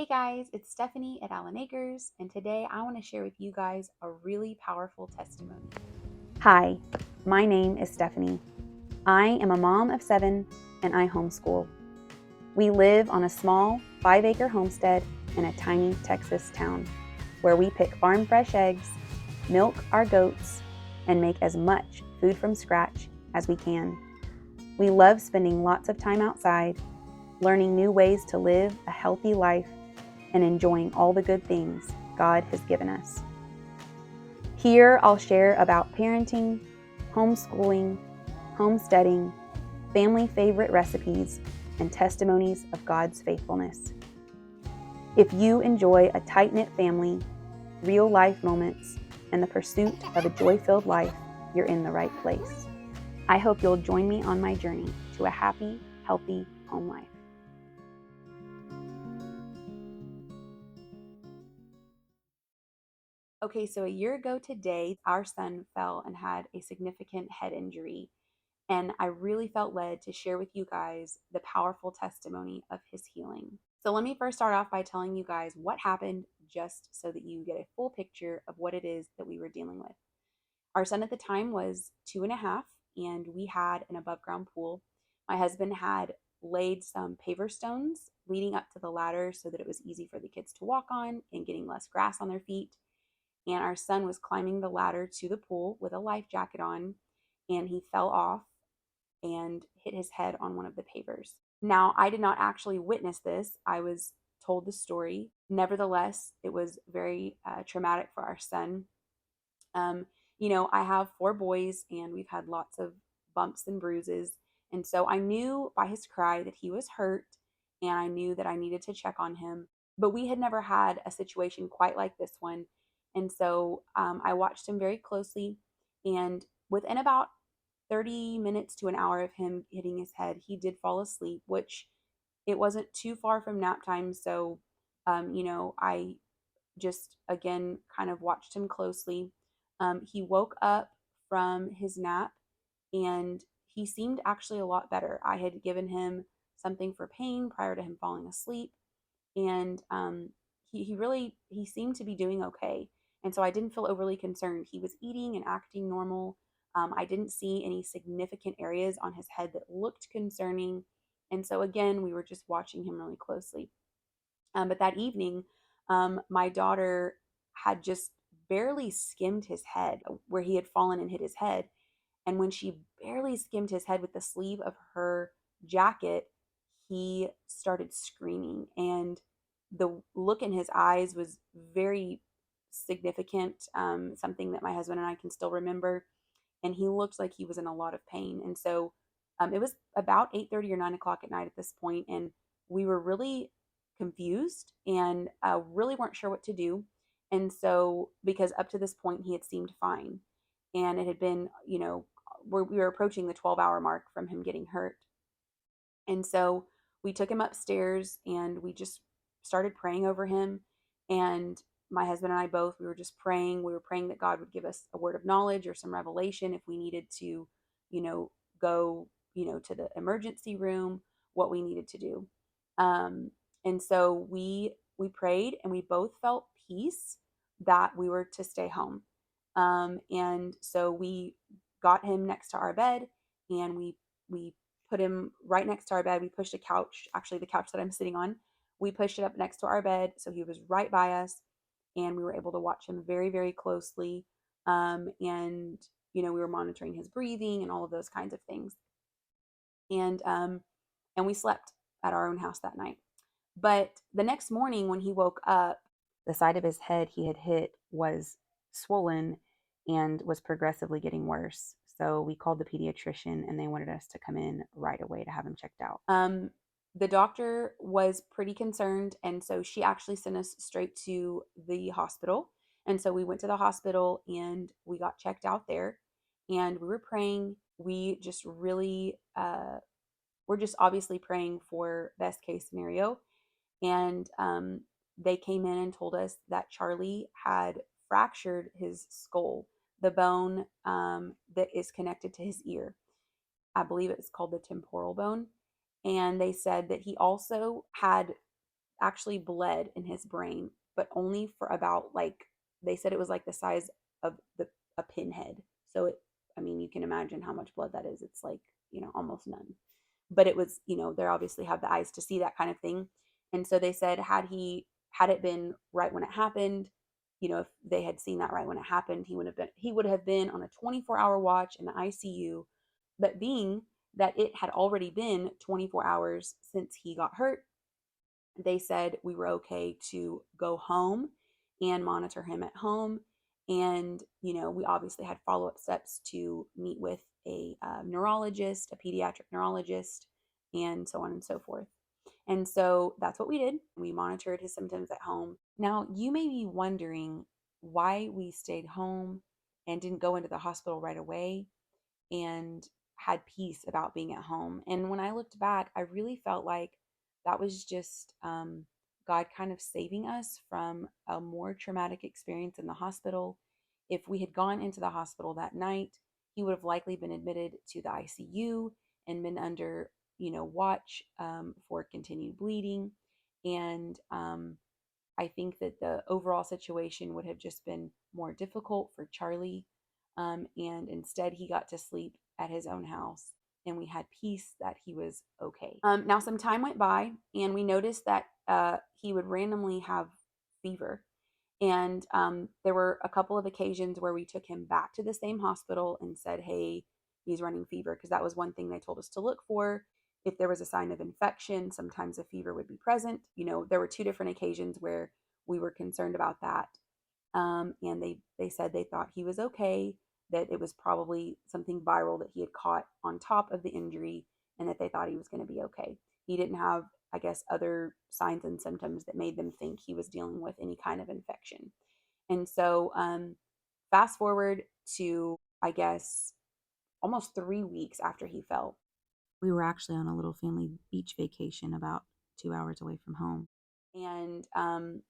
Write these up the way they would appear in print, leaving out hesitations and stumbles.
Hey guys, it's Stephanie at Allen Acres, and today I want to share with you guys a really powerful testimony. Hi, my name is Stephanie. I am a mom of 7 and I homeschool. We live on a small 5-acre homestead in a tiny Texas town where we pick farm fresh eggs, milk our goats, and make as much food from scratch as we can. We love spending lots of time outside, learning new ways to live a healthy life, and enjoying all the good things God has given us. Here I'll share about parenting, homeschooling, homesteading, family favorite recipes, and testimonies of God's faithfulness. If you enjoy a tight-knit family, real life moments, and the pursuit of a joy-filled life, you're in the right place. I hope you'll join me on my journey to a happy, healthy home life. Okay, so a year ago today, our son fell and had a significant head injury. And I really felt led to share with you guys the powerful testimony of his healing. So let me first start off by telling you guys what happened, just so that you get a full picture of what it is that we were dealing with. Our son at the time was 2.5, and we had an above ground pool. My husband had laid some paver stones leading up to the ladder so that it was easy for the kids to walk on and getting less grass on their feet. And our son was climbing the ladder to the pool with a life jacket on, and he fell off and hit his head on one of the pavers. Now, I did not actually witness this. I was told the story. Nevertheless, it was very traumatic for our son. Um, I have 4 boys, and we've had lots of bumps and bruises. And so I knew by his cry that he was hurt, and I knew that I needed to check on him. But we had never had a situation quite like this one. And so I watched him very closely. And within about 30 minutes to an hour of him hitting his head, he did fall asleep, which it wasn't too far from nap time. So, I just again kind of watched him closely. He woke up from his nap and he seemed actually a lot better. I had given him something for pain prior to him falling asleep, and he seemed to be doing okay. And so I didn't feel overly concerned. He was eating and acting normal. I didn't see any significant areas on his head that looked concerning. And so again, we were just watching him really closely. But that evening, my daughter had just barely skimmed his head where he had fallen and hit his head. And when she barely skimmed his head with the sleeve of her jacket, he started screaming. And the look in his eyes was very significant, something that my husband and I can still remember. And he looked like he was in a lot of pain. And so it was about 8:30 or 9 o'clock at night at this point, and we were really confused and really weren't sure what to do. And so, because up to this point he had seemed fine, and it had been, we were approaching the 12-hour mark from him getting hurt. And so we took him upstairs and we just started praying over him. And my husband and I both, we were just praying. We were praying that God would give us a word of knowledge or some revelation if we needed to, go, to the emergency room, what we needed to do. And so we prayed and we both felt peace that we were to stay home. And so we got him next to our bed, and we put him right next to our bed. We pushed a couch, actually the couch that I'm sitting on, we pushed it up next to our bed so he was right by us, and we were able to watch him very, very closely. And we were monitoring his breathing and all of those kinds of things. And we slept at our own house that night. But the next morning when he woke up, the side of his head he had hit was swollen and was progressively getting worse. So we called the pediatrician and they wanted us to come in right away to have him checked out. The doctor was pretty concerned, and so she actually sent us straight to the hospital. And so we went to the hospital and we got checked out there, and we were praying. We just really, we're just obviously praying for best case scenario. And they came in and told us that Charlie had fractured his skull, the bone that is connected to his ear. I believe it's called the temporal bone. And they said that he also had actually bled in his brain, but only for about like, they said it was like the size of a pinhead. So it, I mean, you can imagine how much blood that is. It's like, almost none. But it was, they obviously have the eyes to see that kind of thing. And so they said, had it been right when it happened, if they had seen that right when it happened, he would have been on a 24-hour watch in the ICU. But being that it had already been 24 hours since he got hurt, they said we were okay to go home and monitor him at home. And, we obviously had follow up steps to meet with a neurologist, a pediatric neurologist, and so on and so forth. And so that's what we did. We monitored his symptoms at home. Now, you may be wondering why we stayed home and didn't go into the hospital right away and had peace about being at home. And when I looked back, I really felt like that was just God kind of saving us from a more traumatic experience in the hospital. If we had gone into the hospital that night, he would have likely been admitted to the ICU and been under, watch for continued bleeding. And I think that the overall situation would have just been more difficult for Charlie. And instead, he got to sleep at his own house, and we had peace that he was okay. Now, some time went by, and we noticed that he would randomly have fever. And there were a couple of occasions where we took him back to the same hospital and said, hey, he's running fever, because that was one thing they told us to look for. If there was a sign of infection, sometimes a fever would be present. There were two different occasions where we were concerned about that. And they said they thought he was okay, that it was probably something viral that he had caught on top of the injury, and that they thought he was going to be okay. He didn't have, I guess, other signs and symptoms that made them think he was dealing with any kind of infection. And so, fast forward to, I guess, almost 3 weeks after he fell. We were actually on a little family beach vacation about 2 hours away from home. And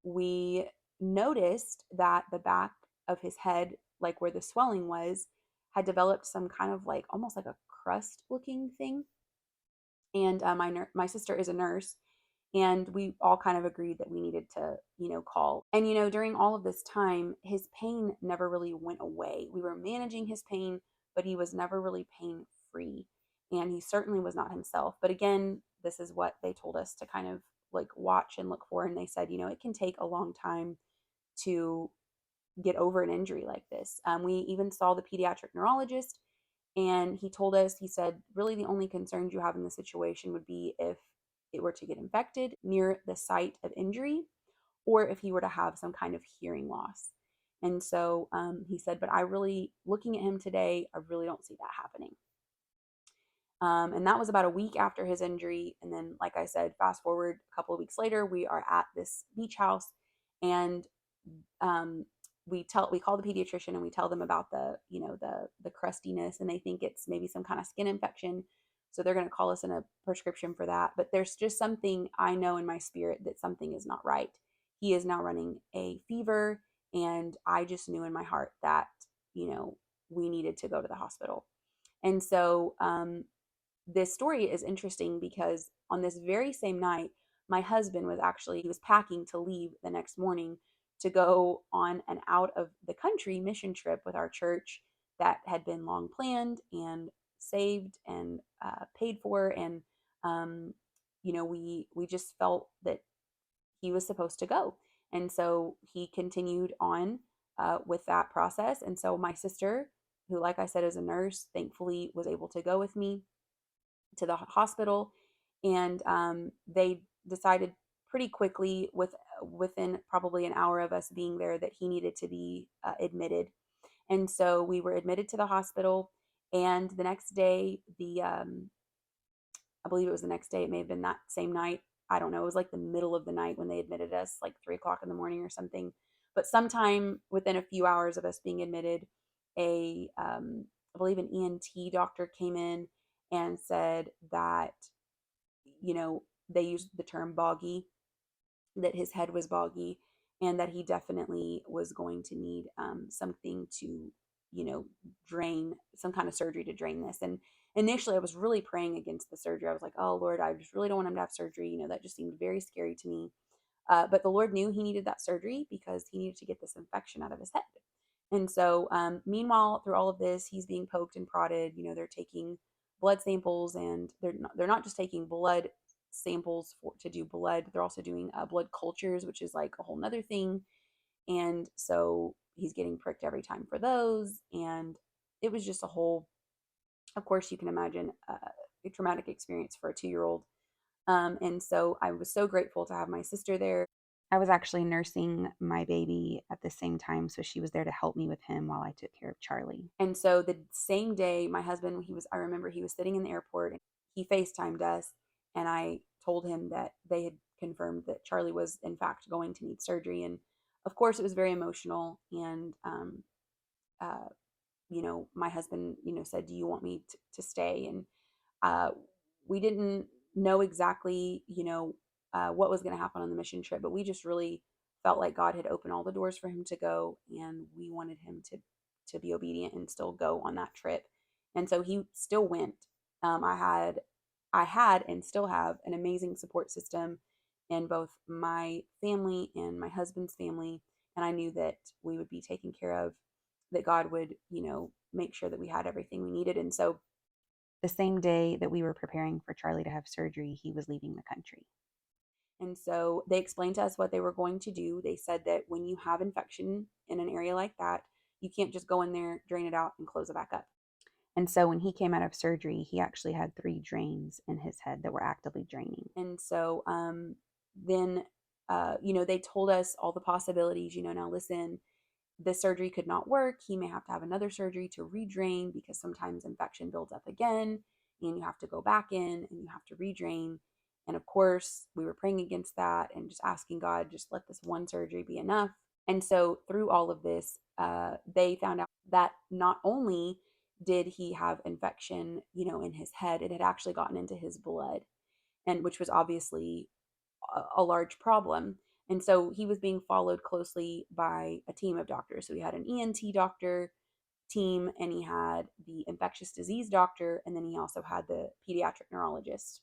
we noticed that the back of his head, like where the swelling was, had developed some kind of like almost like a crust looking thing. And my sister is a nurse, and we all kind of agreed that we needed to, call. And during all of this time, his pain never really went away. We were managing his pain, but he was never really pain free, and he certainly was not himself. But again, this is what they told us to kind of like watch and look for. And they said, it can take a long time to get over an injury like this. We even saw the pediatric neurologist, and he told us, he said, really the only concerns you have in this situation would be if it were to get infected near the site of injury, or if he were to have some kind of hearing loss. And so he said, but I really, looking at him today, I really don't see that happening. And that was about a week after his injury. And then, like I said, fast forward a couple of weeks later, we are at this beach house, and um, we call the pediatrician and we tell them about the crustiness, and they think it's maybe some kind of skin infection. So they're going to call us in a prescription for that. But there's just something I know in my spirit that something is not right. He is now running a fever, and I just knew in my heart that we needed to go to the hospital. And so this story is interesting because on this very same night, my husband was actually, he was packing to leave the next morning to go on an out of the country mission trip with our church that had been long planned and saved and paid for. And we just felt that he was supposed to go. And so he continued on with that process. And so my sister, who, like I said, is a nurse, thankfully was able to go with me to the hospital. And they decided pretty quickly, within probably an hour of us being there, that he needed to be admitted. And so we were admitted to the hospital. And the next day, I believe it was the next day, it may have been that same night, I don't know, it was like the middle of the night when they admitted us, like 3 o'clock in the morning or something. But sometime within a few hours of us being admitted, I believe an ENT doctor came in and said that, they used the term boggy, that his head was boggy, and that he definitely was going to need something to drain some kind of surgery to drain this. And initially, I was really praying against the surgery. I was like, oh, Lord, I just really don't want him to have surgery. That just seemed very scary to me. But the Lord knew he needed that surgery because he needed to get this infection out of his head. And so, meanwhile, through all of this, he's being poked and prodded. They're taking blood samples, and they're not just taking blood samples to do blood. They're also doing blood cultures, which is like a whole nother thing. And so he's getting pricked every time for those. And it was just a whole, of course, you can imagine a traumatic experience for a 2-year old. And so I was so grateful to have my sister there. I was actually nursing my baby at the same time, so she was there to help me with him while I took care of Charlie. And so the same day, my husband, I remember he was sitting in the airport and he FaceTimed us, and I told him that they had confirmed that Charlie was, in fact, going to need surgery. And of course, it was very emotional. And uh, my husband, said, "Do you want me to stay?" And uh, we didn't know exactly, what was going to happen on the mission trip, but we just really felt like God had opened all the doors for him to go, and we wanted him to be obedient and still go on that trip. And so he still went. I had and still have an amazing support system in both my family and my husband's family, and I knew that we would be taken care of, that God would, make sure that we had everything we needed. And so the same day that we were preparing for Charlie to have surgery, he was leaving the country. And so they explained to us what they were going to do. They said that when you have infection in an area like that, you can't just go in there, drain it out, and close it back up. And so when he came out of surgery, he actually had 3 drains in his head that were actively draining. And so then, they told us all the possibilities. Now listen, this surgery could not work. He may have to have another surgery to redrain because sometimes infection builds up again and you have to go back in and you have to redrain. And of course, we were praying against that and just asking God, just let this one surgery be enough. And so, through all of this, they found out that not only did he have infection, in his head, it had actually gotten into his blood, and which was obviously a large problem. And so he was being followed closely by a team of doctors. So he had an ENT doctor team, and he had the infectious disease doctor, and then he also had the pediatric neurologist.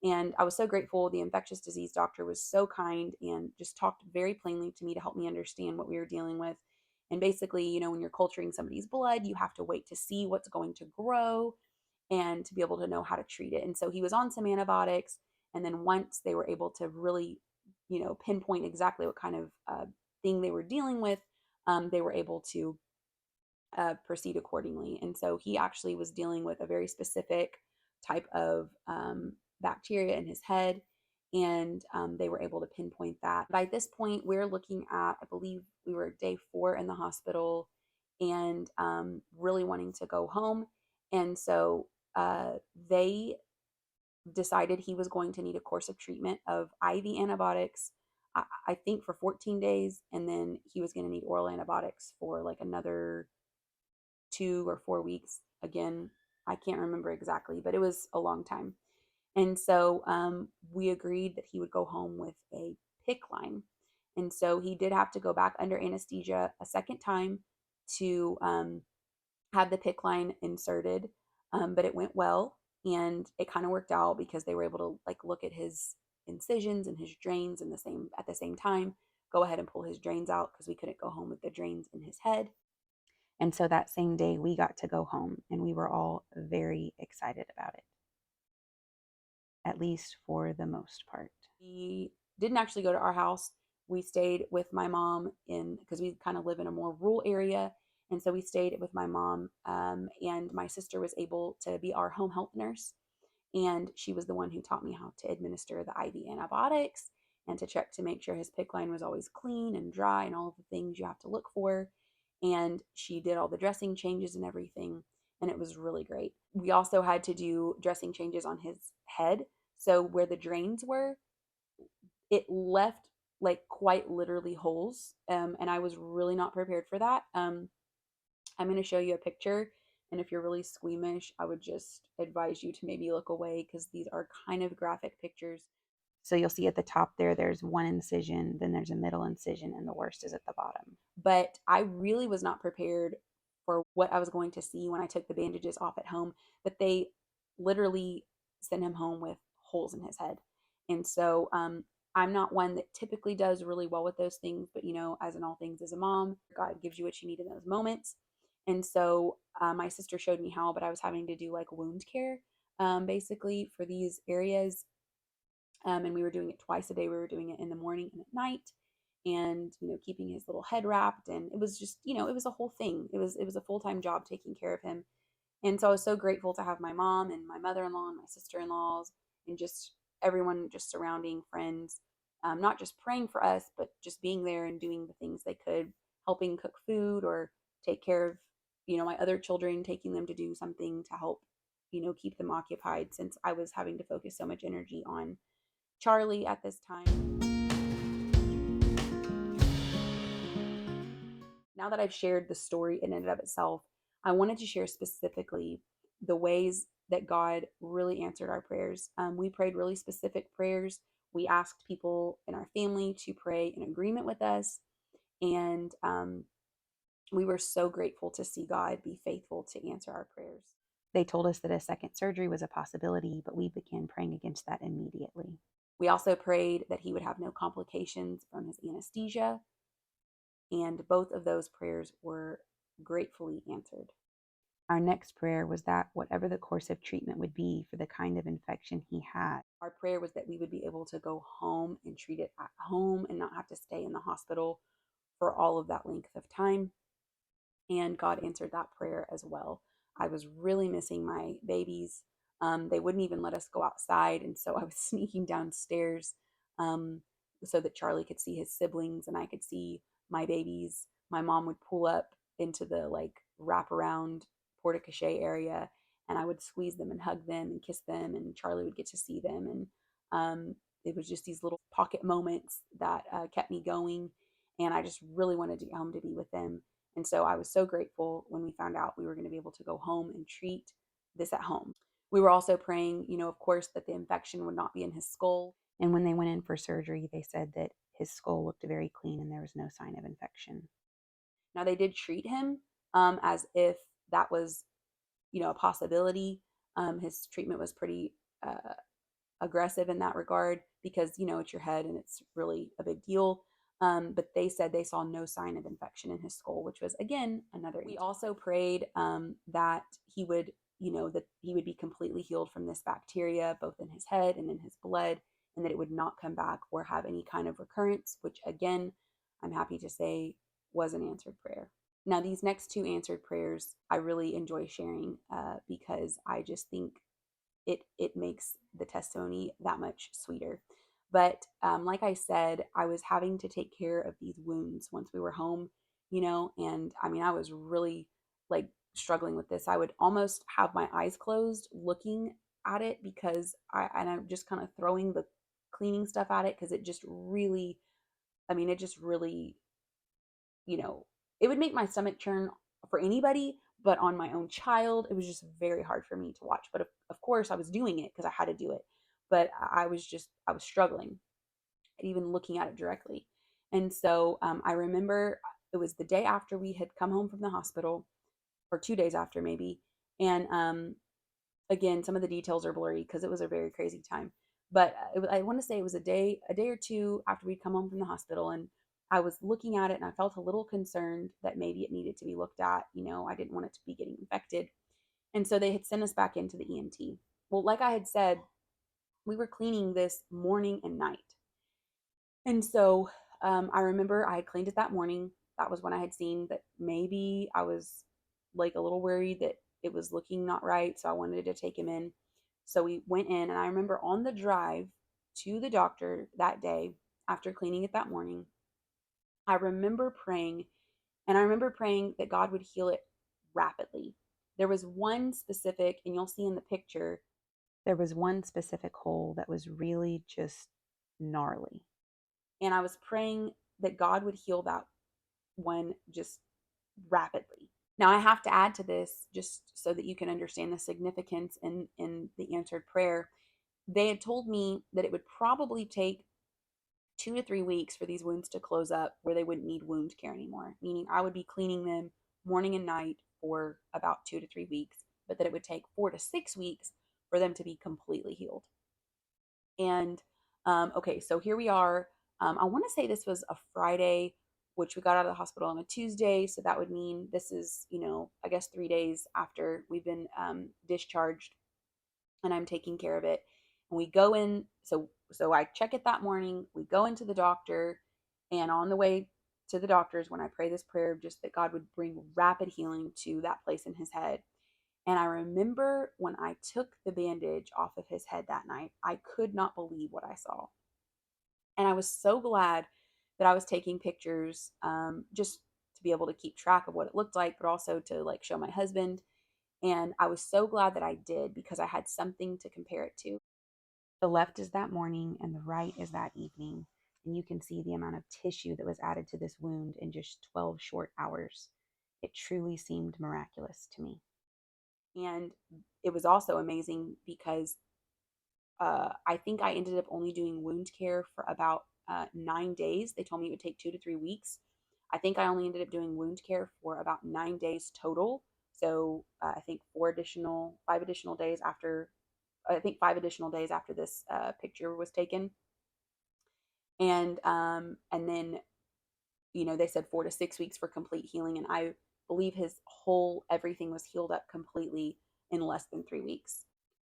And I was so grateful. The infectious disease doctor was so kind and just talked very plainly to me to help me understand what we were dealing with. And basically, when you're culturing somebody's blood, you have to wait to see what's going to grow and to be able to know how to treat it. And so he was on some antibiotics. And then once they were able to really, pinpoint exactly what kind of thing they were dealing with, they were able to proceed accordingly. And so he actually was dealing with a very specific type of bacteria in his head. And they were able to pinpoint that. By this point, we're looking at, I believe we were day 4 in the hospital and really wanting to go home. And so they decided he was going to need a course of treatment of IV antibiotics, I think for 14 days. And then he was going to need oral antibiotics for like another 2 or 4 weeks. Again, I can't remember exactly, but it was a long time. And so we agreed that he would go home with a PICC line. And so he did have to go back under anesthesia a second time to have the PICC line inserted, but it went well, and it kind of worked out because they were able to like look at his incisions and his drains in the same at the same time, go ahead and pull his drains out because we couldn't go home with the drains in his head. And so that same day we got to go home, and we were all very excited about it, at least for the most part. We didn't actually go to our house. We stayed with my mom in because we kind of live in a more rural area. And so we stayed with my mom, and my sister was able to be our home health nurse. And she was the one who taught me how to administer the IV antibiotics and to check to make sure his PICC line was always clean and dry and all of the things you have to look for. And she did all the dressing changes and everything. And it was really great. We also had to do dressing changes on his head. So where the drains were, it left like quite literally holes. And I was really not prepared for that. I'm going to show you a picture. And if you're really squeamish, I would just advise you to maybe look away because these are kind of graphic pictures. So you'll see at the top there's one incision, then there's a middle incision, and the worst is at the bottom. But I really was not prepared for what I was going to see when I took the bandages off at home, that they literally sent him home with holes in his head. And so I'm not one that typically does really well with those things, but as in all things, as a mom, God gives you what you need in those moments. And so my sister showed me how, but I was having to do like wound care basically for these areas. And we were doing it twice a day. We were doing it in the morning and at night, and keeping his little head wrapped. And it was just, it was a whole thing. It was a full-time job taking care of him. And so I was so grateful to have my mom and my mother-in-law and my sister-in-laws and just everyone just surrounding friends, not just praying for us, but just being there and doing the things they could, helping cook food or take care of, my other children, taking them to do something to help, keep them occupied since I was having to focus so much energy on Charlie at this time. Now that I've shared the story in and of itself, I wanted to share specifically the ways that God really answered our prayers. We prayed really specific prayers. We asked people in our family to pray in agreement with us. And we were so grateful to see God be faithful to answer our prayers. They told us that a second surgery was a possibility, but we began praying against that immediately. We also prayed that he would have no complications from his anesthesia, and both of those prayers were gratefully answered. Our next prayer was that whatever the course of treatment would be for the kind of infection he had, our prayer was that we would be able to go home and treat it at home and not have to stay in the hospital for all of that length of time. And God answered that prayer as well. I was really missing my babies. They wouldn't even let us go outside, and so I was sneaking downstairs um, so that Charlie could see his siblings and I could see my babies. My mom would pull up into the like wraparound porta cachet area, and I would squeeze them and hug them and kiss them, and Charlie would get to see them. And it was just these little pocket moments that kept me going, and I just really wanted to get home to be with them. And so I was so grateful when we found out we were going to be able to go home and treat this at home. We were also praying, of course, that the infection would not be in his skull. And when they went in for surgery, they said that his skull looked very clean and there was no sign of infection. Now, they did treat him as if that was, a possibility. His treatment was pretty aggressive in that regard because it's your head and it's really a big deal. But they said they saw no sign of infection in his skull, which was again another. We also prayed that he would, that he would be completely healed from this bacteria, both in his head and in his blood, and that it would not come back or have any kind of recurrence. Which again, I'm happy to say was an answered prayer. Now, these next two answered prayers I really enjoy sharing because I just think it makes the testimony that much sweeter. But like I said, I was having to take care of these wounds once we were home, and I mean, I was really like struggling with this. I would almost have my eyes closed looking at it because I'm just kind of throwing the cleaning stuff at it because it just really, I mean, it just really, you know, it would make my stomach churn for anybody, but on my own child, it was just very hard for me to watch. But of course, I was doing it because I had to do it. But I was struggling at even looking at it directly. And so I remember it was the day after we had come home from the hospital, or 2 days after maybe. And again, some of the details are blurry because it was a very crazy time. But I want to say it was a day or two after we'd come home from the hospital, and I was looking at it, and I felt a little concerned that maybe it needed to be looked at. I didn't want it to be getting infected, and so they had sent us back into the ENT. Well, like I had said, we were cleaning this morning and night, and so I remember I had cleaned it that morning. That was when I had seen that maybe I was like a little worried that it was looking not right. So I wanted to take him in. So we went in, and I remember on the drive to the doctor that day after cleaning it that morning, I remember praying, and I remember praying that God would heal it rapidly. There was one specific, and you'll see in the picture, there was one specific hole that was really just gnarly. And I was praying that God would heal that one just rapidly. Now, I have to add to this just so that you can understand the significance in the answered prayer. They had told me that it would probably take 2 to 3 weeks for these wounds to close up where they wouldn't need wound care anymore, meaning I would be cleaning them morning and night for about 2 to 3 weeks, but that it would take 4 to 6 weeks for them to be completely healed. And okay, so here we are. I want to say this was a Friday, which we got out of the hospital on a Tuesday. So that would mean this is, I guess 3 days after we've been discharged, and I'm taking care of it. And we go in. So I check it that morning. We go into the doctor, and on the way to the doctors, when I pray this prayer, just that God would bring rapid healing to that place in his head. And I remember when I took the bandage off of his head that night, I could not believe what I saw. And I was so glad that I was taking pictures, just to be able to keep track of what it looked like, but also to like show my husband. And I was so glad that I did because I had something to compare it to. The left is that morning and the right is that evening. And you can see the amount of tissue that was added to this wound in just 12 short hours. It truly seemed miraculous to me. And it was also amazing because I think I ended up only doing wound care for about 9 days. They told me it would take 2 to 3 weeks. I think I only ended up doing wound care for about 9 days total. So I think 5 additional days after, I think 5 additional days after this picture was taken. And then, they said 4 to 6 weeks for complete healing. And I believe his whole everything was healed up completely in less than 3 weeks.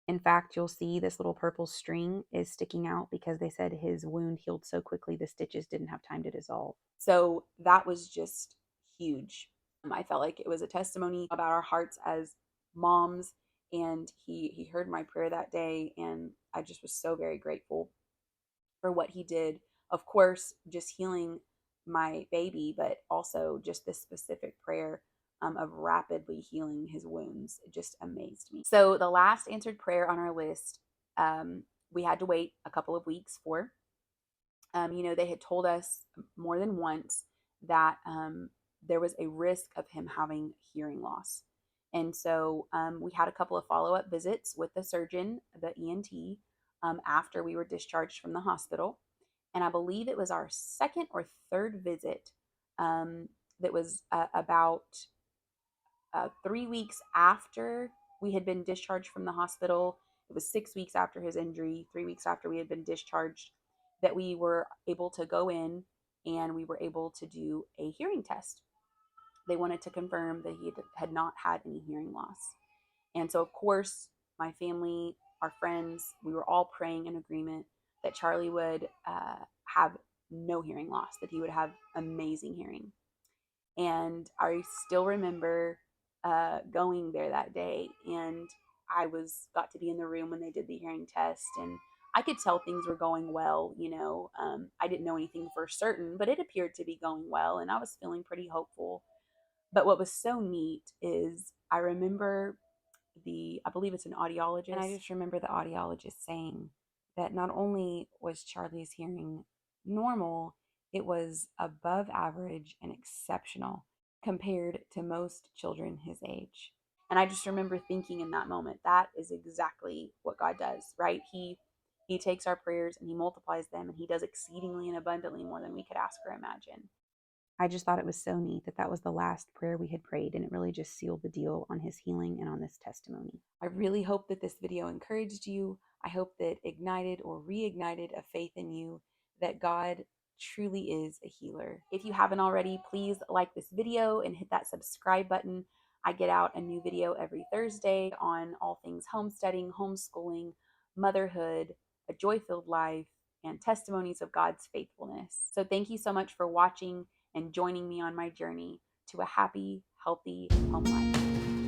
In fact, you'll see this little purple string is sticking out because they said his wound healed so quickly the stitches didn't have time to dissolve. So that was just huge. I felt like it was a testimony about our hearts as moms, and he heard my prayer that day, and I just was so very grateful for what he did. Of course, just healing my baby, but also just this specific prayer of rapidly healing his wounds. It just amazed me. So, the last answered prayer on our list, we had to wait a couple of weeks for. They had told us more than once that there was a risk of him having hearing loss. And so we had a couple of follow up visits with the surgeon, the ENT, after we were discharged from the hospital. And I believe it was our second or third visit that was about 3 weeks after we had been discharged from the hospital. It was 6 weeks after his injury, 3 weeks after we had been discharged, that we were able to go in and we were able to do a hearing test. They wanted to confirm that he had not had any hearing loss. And so, of course, my family, our friends, we were all praying in agreement that Charlie would have no hearing loss, that he would have amazing hearing. And I still remember going there that day, and I got to be in the room when they did the hearing test, and I could tell things were going well. I didn't know anything for certain, but it appeared to be going well, and I was feeling pretty hopeful. But what was so neat is I remember I believe it's an audiologist, and I just remember the audiologist saying that not only was Charlie's hearing normal, it was above average and exceptional compared to most children his age. And I just remember thinking in that moment, that is exactly what God does, right? He takes our prayers and he multiplies them, and he does exceedingly and abundantly more than we could ask or imagine. I just thought it was so neat that that was the last prayer we had prayed, and it really just sealed the deal on his healing and on this testimony. I really hope that this video encouraged you. I hope that ignited or reignited a faith in you that God truly is a healer. If you haven't already, please like this video and hit that subscribe button. I get out a new video every Thursday on all things homesteading, homeschooling, motherhood, a joy-filled life, and testimonies of God's faithfulness. So thank you so much for watching and joining me on my journey to a happy, healthy home life.